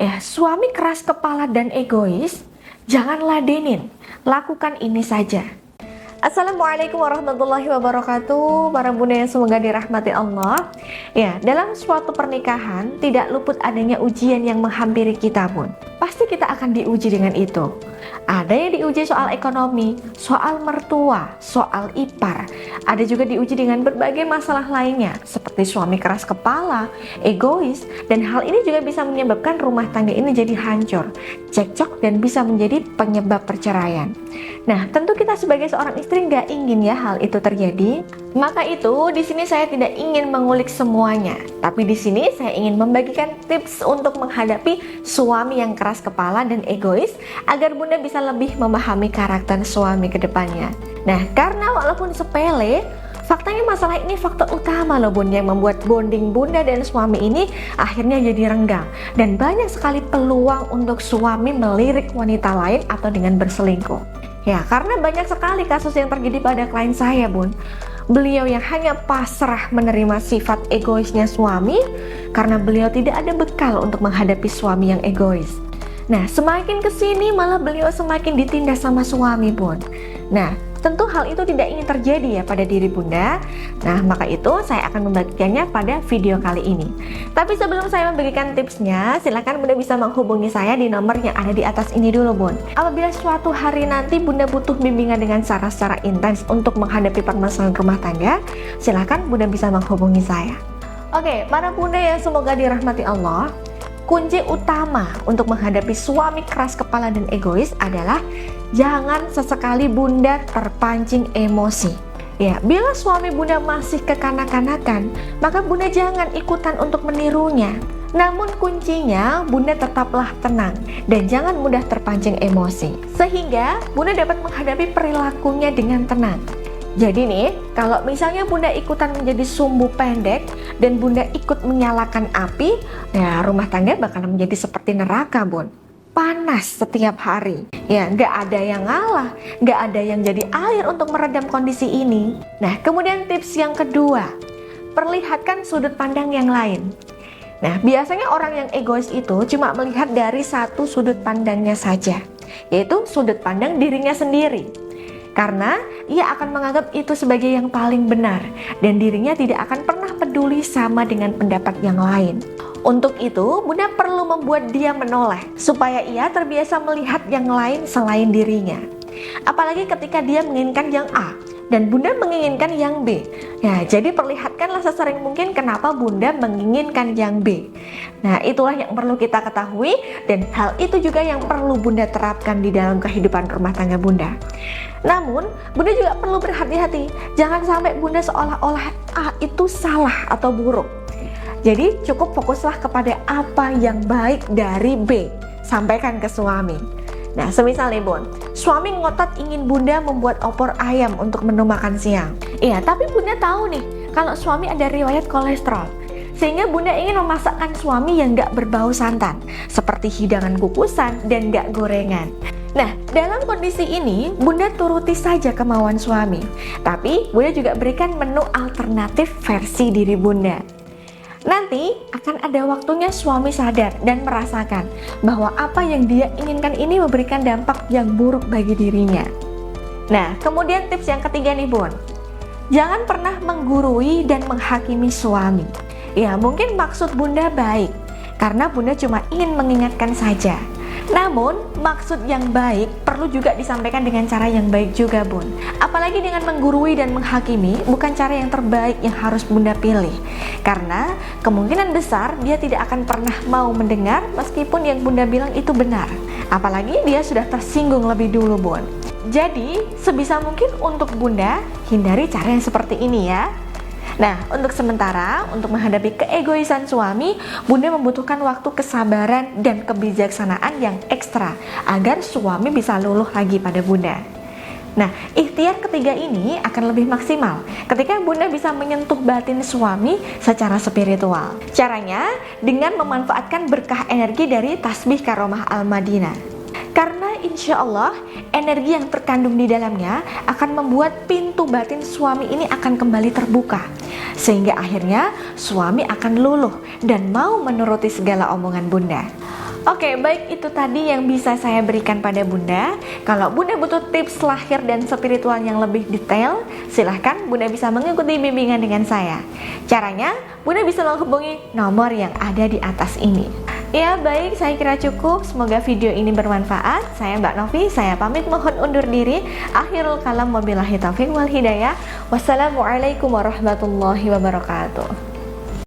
Suami keras kepala dan egois, jangan ladenin, lakukan ini saja. Assalamualaikum warahmatullahi wabarakatuh. Para bunda yang semoga dirahmati Allah. Dalam suatu pernikahan tidak luput adanya ujian yang menghampiri kita pun. Pasti kita akan diuji dengan itu. Ada yang diuji soal ekonomi, soal mertua, soal ipar. Ada juga diuji dengan berbagai masalah lainnya, seperti suami keras kepala, egois, dan hal ini juga bisa menyebabkan rumah tangga ini jadi hancur, cekcok, dan bisa menjadi penyebab perceraian. Nah, tentu kita sebagai seorang istri nggak ingin ya hal itu terjadi. Maka itu di sini saya tidak ingin mengulik semuanya, tapi di sini saya ingin membagikan tips untuk menghadapi suami yang keras kepala dan egois agar bunda bisa lebih memahami karakter suami ke depannya. Nah, karena walaupun sepele, faktanya masalah ini faktor utama loh bunda yang membuat bonding bunda dan suami ini akhirnya jadi renggang dan banyak sekali peluang untuk suami melirik wanita lain atau dengan berselingkuh. Karena banyak sekali kasus yang terjadi pada klien saya bun. Beliau yang hanya pasrah menerima sifat egoisnya suami karena beliau tidak ada bekal untuk menghadapi suami yang egois. Nah, semakin kesini malah beliau semakin ditindas sama suami bun. Nah, tentu hal itu tidak ingin terjadi ya pada diri bunda. Nah, maka itu saya akan membagikannya pada video kali ini. Tapi sebelum saya membagikan tipsnya, silakan bunda bisa menghubungi saya di nomor yang ada di atas ini dulu bun. Apabila suatu hari nanti bunda butuh bimbingan dengan secara intens untuk menghadapi permasalahan rumah tangga, silakan bunda bisa menghubungi saya. Oke, para bunda yang semoga dirahmati Allah, kunci utama untuk menghadapi suami keras kepala dan egois adalah jangan sesekali bunda terpancing emosi. Bila suami bunda masih kekanak-kanakan, maka bunda jangan ikutan untuk menirunya. Namun kuncinya bunda tetaplah tenang dan jangan mudah terpancing emosi, sehingga bunda dapat menghadapi perilakunya dengan tenang. Jadi nih, kalau misalnya bunda ikutan menjadi sumbu pendek dan bunda ikut menyalakan api, rumah tangga bakal menjadi seperti neraka bun. Panas setiap hari. Nggak ada yang ngalah, nggak ada yang jadi air untuk meredam kondisi ini. Nah, kemudian tips yang kedua, perlihatkan sudut pandang yang lain. Nah, biasanya orang yang egois itu cuma melihat dari satu sudut pandangnya saja, yaitu sudut pandang dirinya sendiri. Karena ia akan menganggap itu sebagai yang paling benar dan dirinya tidak akan pernah peduli sama dengan pendapat yang lain. Untuk itu, bunda perlu membuat dia menoleh supaya ia terbiasa melihat yang lain selain dirinya. Apalagi ketika dia menginginkan yang A dan bunda menginginkan yang B. Jadi perlihatkanlah sesering mungkin kenapa bunda menginginkan yang B. Nah, itulah yang perlu kita ketahui dan hal itu juga yang perlu bunda terapkan di dalam kehidupan rumah tangga bunda. Namun, bunda juga perlu berhati-hati. Jangan sampai bunda seolah-olah A itu salah atau buruk. Jadi cukup fokuslah kepada apa yang baik dari B. Sampaikan ke suami. Nah, semisal nih bun, suami ngotot ingin bunda membuat opor ayam untuk menu makan siang. Tapi bunda tahu nih, kalau suami ada riwayat kolesterol. Sehingga bunda ingin memasakkan suami yang gak berbau santan, seperti hidangan kukusan dan gak gorengan. Nah, dalam kondisi ini, bunda turuti saja kemauan suami. Tapi, bunda juga berikan menu alternatif versi diri bunda. Nanti akan ada waktunya suami sadar dan merasakan bahwa apa yang dia inginkan ini memberikan dampak yang buruk bagi dirinya. Nah, kemudian tips yang ketiga nih bun, jangan pernah menggurui dan menghakimi suami. Mungkin maksud bunda baik, karena bunda cuma ingin mengingatkan saja. Namun, maksud yang baik perlu juga disampaikan dengan cara yang baik juga bun. Apalagi dengan menggurui dan menghakimi bukan cara yang terbaik yang harus bunda pilih. Karena kemungkinan besar dia tidak akan pernah mau mendengar meskipun yang bunda bilang itu benar. Apalagi dia sudah tersinggung lebih dulu bun. Jadi, sebisa mungkin untuk bunda hindari cara yang seperti ini ya. Nah, untuk sementara, untuk menghadapi keegoisan suami, bunda membutuhkan waktu kesabaran dan kebijaksanaan yang ekstra agar suami bisa luluh lagi pada bunda. Nah, ikhtiar ketiga ini akan lebih maksimal ketika bunda bisa menyentuh batin suami secara spiritual. Caranya dengan memanfaatkan berkah energi dari tasbih Karomah Al-Madinah. Karena insya Allah energi yang terkandung di dalamnya akan membuat pintu batin suami ini akan kembali terbuka, sehingga akhirnya suami akan luluh dan mau menuruti segala omongan bunda. Oke, baik, itu tadi yang bisa saya berikan pada Bunda. Kalau Bunda butuh tips lahir dan spiritual yang lebih detail, silahkan Bunda bisa mengikuti bimbingan dengan saya. Caranya, Bunda bisa menghubungi nomor yang ada di atas ini. Ya baik, saya kira cukup. Semoga video ini bermanfaat. Saya Mbak Novi, saya pamit mohon undur diri. Akhirul kalam, wabillahi taufiq wal hidayah. Wassalamualaikum warahmatullahi wabarakatuh.